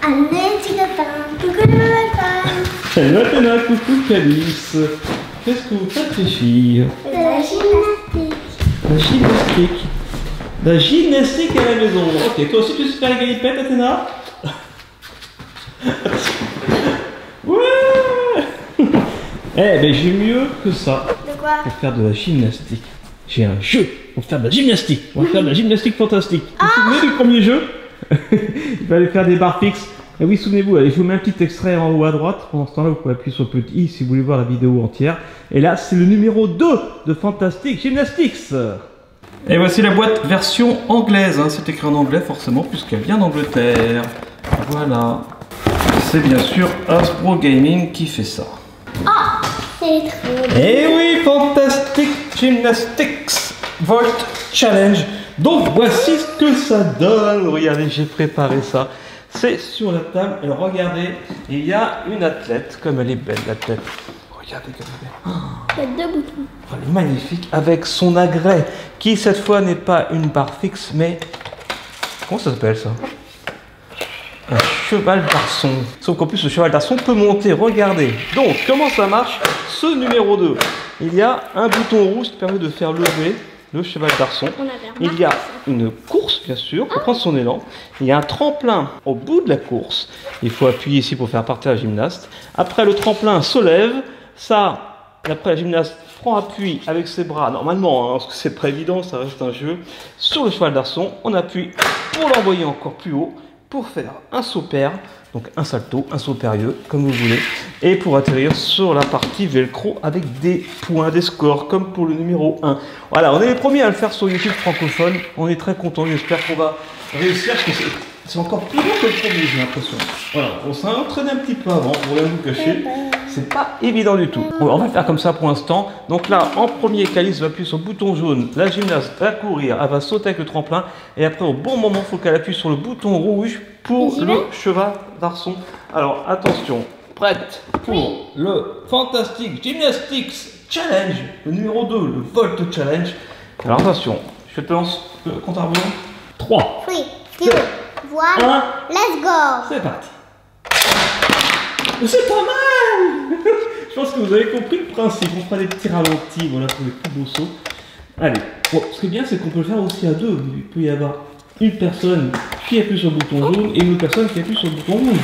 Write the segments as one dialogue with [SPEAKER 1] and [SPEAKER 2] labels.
[SPEAKER 1] Allez, petit copain. Coucou le copain.
[SPEAKER 2] Salut Athéna, coucou Calice. Qu'est-ce que vous faites les filles?
[SPEAKER 1] De la gymnastique.
[SPEAKER 2] La gymnastique. La gymnastique à la maison. Ok, toi aussi tu sais faire les galipettes Athéna? Ouais. Eh ben j'ai mieux que ça.
[SPEAKER 1] De quoi?
[SPEAKER 2] Pour faire de la gymnastique. J'ai un jeu pour faire de la gymnastique. On va faire de la gymnastique fantastique. Vous vous souvenez du premier jeu? Il fallait faire des barres fixes. Et oui, souvenez-vous, allez, je vous mets un petit extrait en haut à droite. Pendant ce temps-là, vous pouvez appuyer sur le petit i si vous voulez voir la vidéo entière. Et là, c'est le numéro 2 de Fantastic Gymnastics. Et voici la boîte version anglaise. Hein. C'est écrit en anglais forcément puisqu'elle vient d'Angleterre. Voilà. C'est bien sûr Hasbro Gaming qui fait ça.
[SPEAKER 1] Oh, c'est trop bien.
[SPEAKER 2] Et oui, Fantastic Gymnastics Volt Challenge. Donc voici ce que ça donne. Regardez, j'ai préparé ça. C'est sur la table. Alors regardez, il y a une athlète. Comme elle est belle, l'athlète. Regardez comme elle est belle.
[SPEAKER 1] Il y a 2 boutons.
[SPEAKER 2] Elle est magnifique. Avec son agrès. Qui cette fois n'est pas une barre fixe, mais... Comment ça s'appelle ça? Un cheval d'arçon. Sauf qu'en plus, le cheval d'arçon peut monter. Regardez. Donc, comment ça marche? Ce numéro 2. Il y a un bouton rouge qui permet de faire lever le cheval d'arçon. Il y a une course, bien sûr, pour prendre son élan. Il y a un tremplin au bout de la course. Il faut appuyer ici pour faire partir la gymnaste. Après, le tremplin se lève. Ça, après, la gymnaste prend appui avec ses bras, normalement, hein, parce que c'est pas évident, ça reste un jeu, sur le cheval d'arçon. On appuie pour l'envoyer encore plus haut, pour faire un saut pair, donc un salto, un saut périlleux, comme vous voulez, et pour atterrir sur la partie velcro avec des points, des scores, comme pour le numéro 1. Voilà, on est les premiers à le faire sur YouTube francophone, on est très contents, j'espère qu'on va réussir, parce que c'est encore plus long que le premier, j'ai l'impression. Voilà, on s'est entraîné un petit peu avant, pour rien vous cacher, c'est pas évident du tout. On va le faire comme ça pour l'instant. Donc là, en premier, Calice va appuyer sur le bouton jaune, la gymnaste va courir, elle va sauter avec le tremplin, et après, au bon moment, il faut qu'elle appuie sur le bouton rouge pour le cheval d'arçon. Alors, attention, prête pour le Fantastic Gymnastics Challenge, le numéro 2, le Volt Challenge. Alors, attention, je te lance le compte à rebours. 3, 2,
[SPEAKER 1] Voilà, let's go.
[SPEAKER 2] c'est parti. C'est pas mal. Je pense que vous avez compris le principe. On fera des petits ralentis, voilà, pour les plus beaux sauts. Allez, bon, ce qui est bien, c'est qu'on peut le faire aussi à deux. Il peut y avoir une personne qui appuie sur le bouton jaune et une autre personne qui appuie sur le bouton rouge.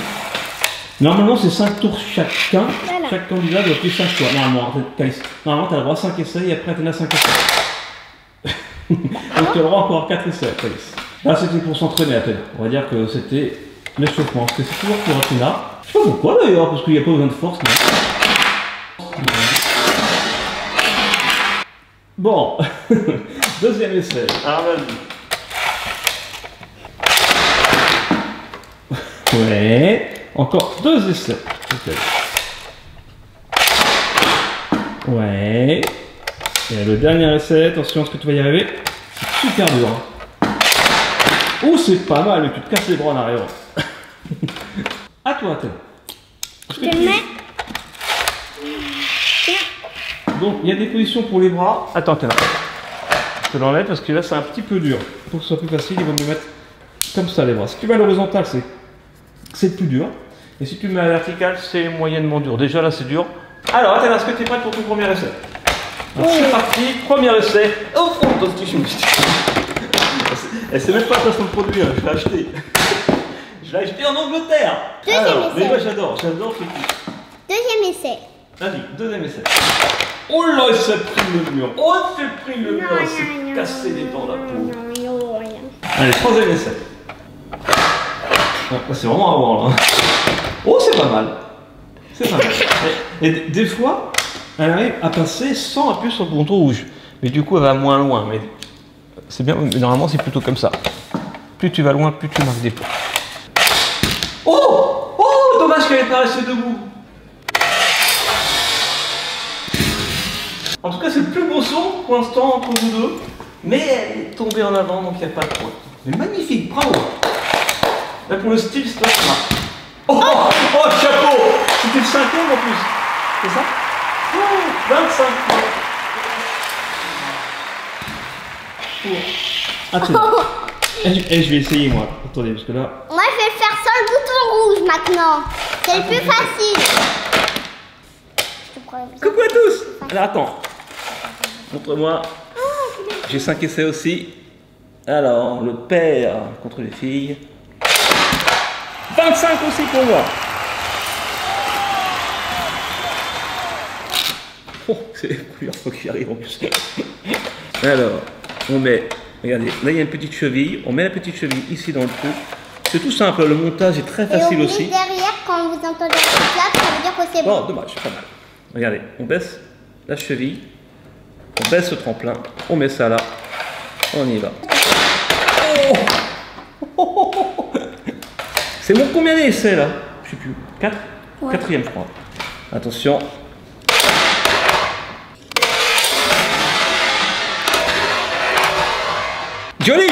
[SPEAKER 2] Normalement, c'est 5 tours chacun. Voilà. Chaque candidat doit appuyer 5 fois. Normalement, tu as le droit à 5 essais et après, tu en as 5 essais. Donc, tu as le droit encore à 4 essais, Calice. Là, c'était pour s'entraîner, Athéna. On va dire que c'était l'échauffement. Parce que c'est toujours pour Athéna. Je sais pas pourquoi d'ailleurs, parce qu'il n'y a pas besoin de force. Non. Bon, deuxième essai. Alors vas-y. Ouais, encore 2 essais. Ouais. Et le dernier essai, attention, est-ce que tu vas y arriver? C'est super dur. Oh, c'est pas mal, mais tu te casses les bras en arrière. À toi, Athéna.
[SPEAKER 1] Je te mets.
[SPEAKER 2] Donc, il y a des positions pour les bras. Attends, Athéna. Je te l'enlève parce que là, c'est un petit peu dur. Pour que ce soit plus facile, il va me mettre comme ça les bras. Si tu mets à l'horizontale, c'est plus dur. Et si tu mets à la verticale, c'est moyennement dur. Déjà, là, c'est dur. Alors, Athéna, est-ce que tu es prête pour ton premier essai? C'est parti, premier essai. Oh, fantastique. Elle sait même pas ça se produit, je l'ai acheté. Je l'ai acheté en Angleterre.
[SPEAKER 1] Deuxième essai.
[SPEAKER 2] Mais moi j'adore ce truc.
[SPEAKER 1] Deuxième essai.
[SPEAKER 2] Vas-y, deuxième essai. Oh là, il s'est pris le mur. Oh, il s'est pris le mur. Il s'est cassé les dents, la peau. Allez, troisième essai. C'est vraiment à voir là. Oh, c'est pas mal. C'est pas mal. Et des fois, elle arrive à passer sans appuyer sur le bouton rouge. Mais du coup, elle va moins loin. Mais c'est bien, mais normalement, c'est plutôt comme ça. Plus tu vas loin, plus tu marques des points. Oh! Oh! Dommage qu'elle n'est pas restée debout. En tout cas, c'est le plus beau saut pour l'instant entre vous deux. Mais elle est tombée en avant, donc il n'y a pas de point. Mais magnifique, bravo! Là, pour le style, c'est pas ça. Oh! Oh, chapeau! C'était le 5e en plus. C'est ça? Oh, 25 points. Attention. Et je vais essayer moi. Attendez, parce que là.
[SPEAKER 1] Moi je vais le faire sans le bouton rouge maintenant. C'est le plus facile. Je te prends.
[SPEAKER 2] Coucou à tous. Alors attends. Montre-moi. J'ai 5 essais aussi. Alors, le père contre les filles. 25 aussi pour moi. Oh, c'est la première fois qu'il arrive en plus. Alors, on met, regardez, là il y a une petite cheville. On met la petite cheville ici dans le trou. C'est tout simple, le montage est très facile aussi.
[SPEAKER 1] Et derrière, quand vous entendez un clap, ça veut dire que c'est bon.
[SPEAKER 2] Oh, dommage, pas mal. Regardez, on baisse la cheville. On baisse le tremplin. On met ça là. On y va. Oh. C'est mon combien d'essais là? Je sais plus. 4 ouais. 4e je crois. Attention. Joli.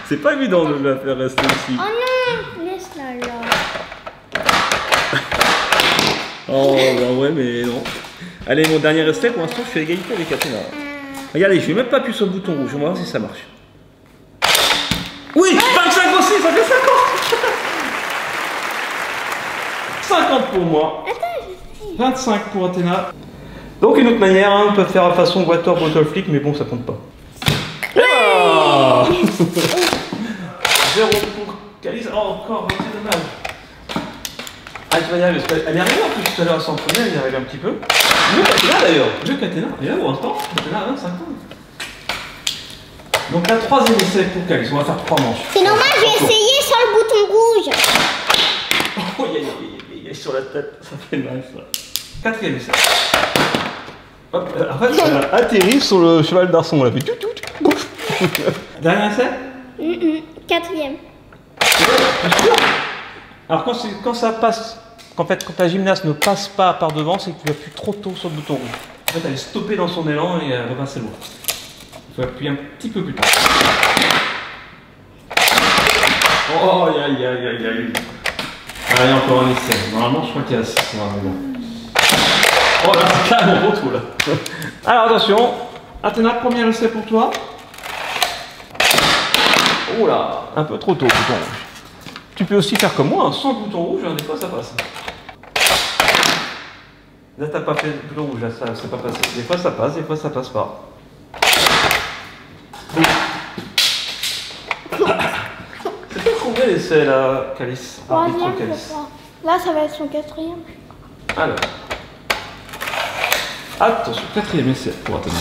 [SPEAKER 2] C'est pas évident de la faire rester ici.
[SPEAKER 1] Oh non, laisse-la là.
[SPEAKER 2] Oh bah ouais mais non. Allez, mon dernier essai, pour l'instant je suis à égalité avec Athéna. Regardez, je vais même pas appuyer sur le bouton rouge, on va voir si ça marche. Oui, 25 aussi, ça fait 50. 50 pour moi. 25 pour Athéna. Donc une autre manière, hein, on peut faire façon water bottle flick, mais bon, ça compte pas. Ouais. 0 pour Calice. Oh, encore, c'est dommage. Ah, tu vas y arriver, parce qu'elle est arrivée en plus tout à l'heure à s'entraîner, elle est arrivée un petit peu. Mieux qu'Athéna d'ailleurs. Mieux qu'Athéna. Et là, pour l'instant, Athéna a 25 ans. Donc la 3e essai pour Calice, on va faire 3 manches.
[SPEAKER 1] C'est normal, je vais essayer sans le bouton rouge.
[SPEAKER 2] Oh, il est sur la tête, ça fait mal ça. 4e essai. Hop, en fait, elle a atterri sur le cheval d'arçon, on l'a fait. Dernier essai
[SPEAKER 1] 4e.
[SPEAKER 2] Alors quand ça passe, quand ta gymnaste ne passe pas par devant, c'est que tu appuies trop tôt sur le bouton rouge. En fait, elle est stoppée dans son élan et elle va passer loin. Il faut appuyer un petit peu plus tard. Oh, aïe. Allez, encore un essai. Normalement, je crois qu'il y a 6. Oh là, c'est carrément trop là. Alors attention, Athéna, premier essai pour toi. Oh là, un peu trop tôt, bouton rouge. Tu peux aussi faire comme moi, hein, sans bouton rouge, hein, des fois ça passe. Là t'as pas fait le bouton rouge, là ça c'est pas passé. Des fois ça passe pas. C'est pas combien l'essai là, Calice?
[SPEAKER 1] Troisième, je crois. Là ça va être son 4e.
[SPEAKER 2] Alors. Attention, 4e essai pour Athéna.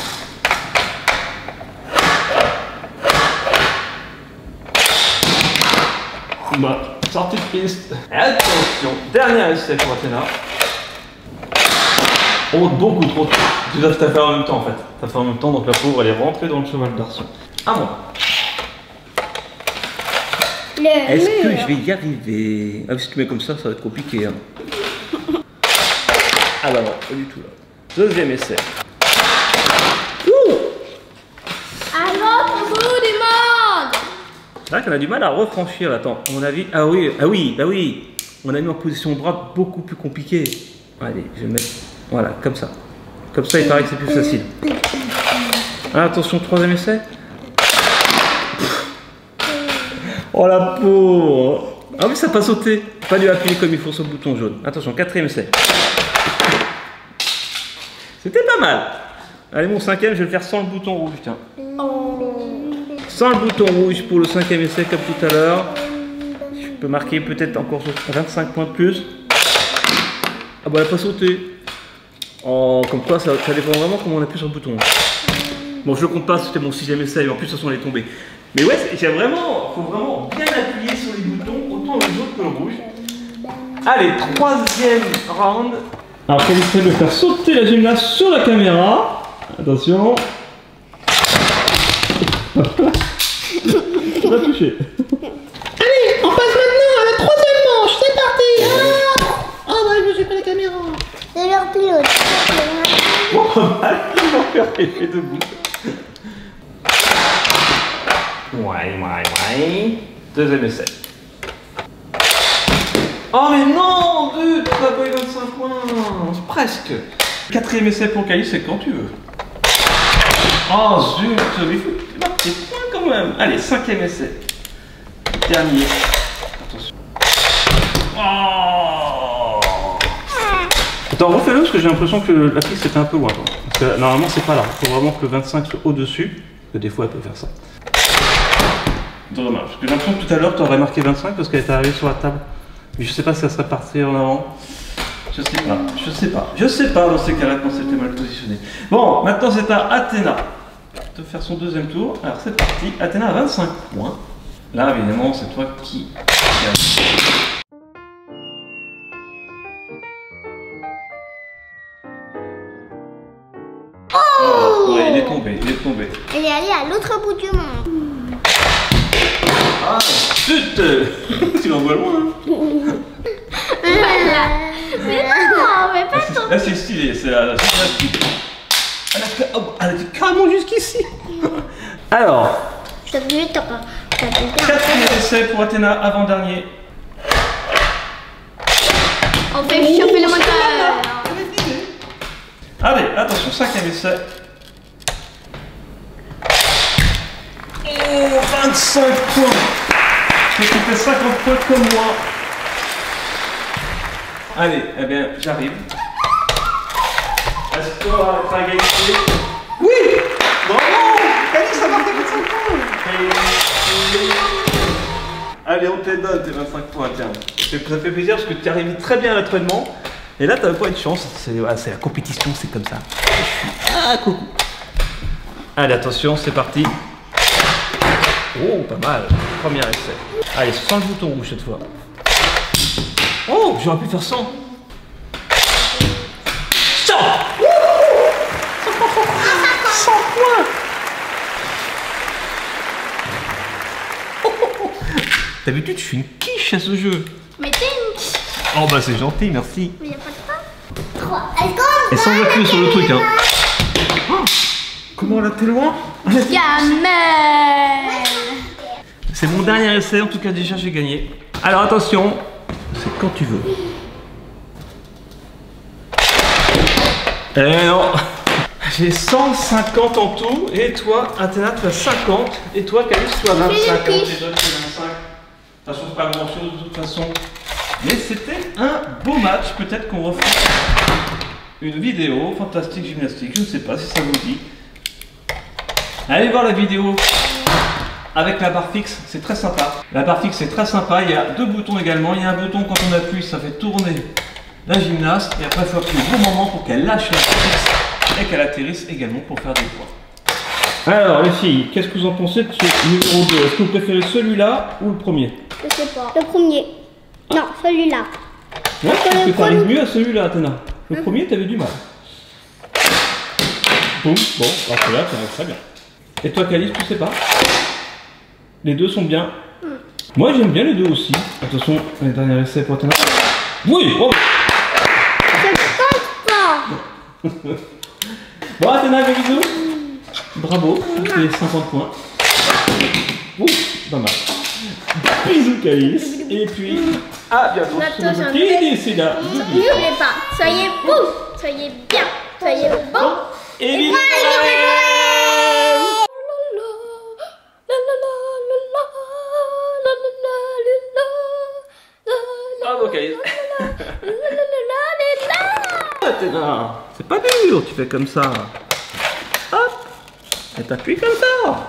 [SPEAKER 2] Bah, sortie de piste. Attention, dernier essai pour Athéna. Oh, beaucoup trop tôt. Tu dois t'as fait en même temps en fait. T'as fait en même temps, donc la pauvre elle est rentrée dans le cheval d'arçon. À moi. Est-ce que je vais y arriver? Ah, si tu mets comme ça va être compliqué. Hein. Ah bah non, pas du tout là. 2e essai. Ouh!
[SPEAKER 1] Alors, on vous demande!
[SPEAKER 2] C'est vrai qu'on a du mal à refranchir là. Attends, à mon avis. Ah oui. On a mis en position droite beaucoup plus compliqué. Allez, je vais mettre. Voilà, comme ça. Comme ça, il paraît que c'est plus facile. Ah, attention, 3e essai. Oh la pauvre! Ah oui, ça n'a pas sauté. Pas dû appuyer comme il faut sur le bouton jaune. Attention, 4e essai. C'était pas mal. Allez, mon 5e, je vais le faire sans le bouton rouge, tiens. Sans le bouton rouge pour le 5e essai, comme tout à l'heure. Je peux marquer peut-être encore 25 points de plus. Ah bah, elle n'a pas sauté. Oh, comme quoi, ça dépend vraiment comment on appuie sur le bouton. Bon, je le compte pas, c'était mon 6e essai, en plus, de toute façon, elle est tombée. Mais ouais, il faut vraiment bien appuyer sur les boutons, autant le jaune que le rouge. Allez, 3e round. Alors, qu'elle essaie de faire sauter la gymnaste sur la caméra. Attention. On va toucher.
[SPEAKER 3] Allez, on passe maintenant à la 3e manche, c'est parti. Ah ouais, je suis pas la caméra.
[SPEAKER 1] C'est leur pilote.
[SPEAKER 2] Bon, ils vont faire effet debout. Ouais. 2e essai. Oh mais non, zut, on a pas eu 25 points. Presque. 4e essai pour Calice, c'est quand tu veux. Oh zut, mais il faut marquer des points quand même. Allez, 5e essai. Dernier. Attention. Oh. Attends, refais-le parce que j'ai l'impression que la piste était un peu loin. Parce que normalement, c'est pas là. Il faut vraiment que le 25 soit au-dessus. Parce que des fois, elle peut faire ça. Dommage. Parce que j'ai l'impression que tout à l'heure, tu aurais marqué 25 parce qu'elle est arrivée sur la table. Mais je sais pas si elle serait partie en avant. Je sais pas dans ces cas-là quand c'était mal positionné. Bon, maintenant c'est à Athéna de faire son deuxième tour. Alors c'est parti. Athéna a 25 points. Là, évidemment, c'est toi qui gagne. Oh ouais, il est tombé.
[SPEAKER 1] Elle est allée à l'autre bout du monde.
[SPEAKER 2] Ah, chut. Tu l'envoies loin.
[SPEAKER 1] Mais non, mais pas ton.
[SPEAKER 2] Là, c'est stylé, c'est la gymnastique. Elle a été carrément jusqu'ici. Alors,
[SPEAKER 1] Je t'ai vu, t'as pas.
[SPEAKER 2] quatrième essai pour Athéna, avant-dernier.
[SPEAKER 1] On fait chauffer le moteur.
[SPEAKER 2] Allez, attention, cinquième essai. Oh, 25 points. Tu fais 50 points comme moi. Allez, eh bien, j'arrive. Est-ce qu'on va être à égalité? Oui! Bravo! Alice a marqué 25 points! Allez, on te les donne tes 25 points, tiens. Ça fait plaisir parce que tu arrives très bien à l'entraînement. Et là, tu n'as pas eu de chance. C'est la compétition, c'est comme ça. Ah, coucou! Allez, attention, c'est parti. Oh, pas mal. Premier essai. Allez, sans le bouton rouge cette fois. Oh, j'aurais pu faire 100. 100 points. D'habitude, je suis une quiche à ce jeu.
[SPEAKER 1] Mais t'es une.
[SPEAKER 2] Oh bah c'est gentil, merci.
[SPEAKER 1] Mais y'a pas de quoi. 3.
[SPEAKER 2] Et sans appuyer sur le truc, hein. Oh, comment là, t'es loin?
[SPEAKER 1] Jamais.
[SPEAKER 2] C'est mon dernier essai, en tout cas déjà j'ai gagné. Alors attention, c'est quand tu veux. Eh non. J'ai 150 en tout, et toi, Athéna, tu as 50, et toi, Calice, tu as 25, et toi, tu as 25. Ça change pas grand chose de toute façon. Mais c'était un beau match, peut-être qu'on refait une vidéo fantastique gymnastique, je ne sais pas si ça vous dit. Allez voir la vidéo avec la barre fixe, c'est très sympa. La barre fixe, c'est très sympa, il y a deux boutons également. Il y a un bouton, quand on appuie, ça fait tourner la gymnaste, et après il faut appuyer au bon moment pour qu'elle lâche la barre fixe et qu'elle atterrisse également pour faire des points. Alors les filles, qu'est-ce que vous en pensez de ce numéro 2? Est-ce que vous préférez celui-là ou le premier?
[SPEAKER 1] Je sais pas. Le premier. Non, celui-là.
[SPEAKER 2] Ouais, parce que t'arrives mieux à celui-là, Athéna. Le premier, t'avais du mal. Boum, bon, alors que là, t'arrives très bien. Et toi, Calice, tu sais pas? Les deux sont bien. Moi, j'aime bien les deux aussi. Attention, les derniers essais pour Athéna. Oui, bravo.
[SPEAKER 1] Je pense pas.
[SPEAKER 2] Bon, Athéna, des bisous. Bravo, tu fais 50 points. Ouh, pas mal. Bisous, Calice. Et puis, à bientôt.
[SPEAKER 1] Attention,
[SPEAKER 2] C'est là.
[SPEAKER 1] n'oubliez pas, soyez beaux, soyez bien, soyez bons.
[SPEAKER 2] Et bisous. Bravo, Calice. Athéna, c'est pas dur, tu fais comme ça. Hop, et t'appuies comme ça.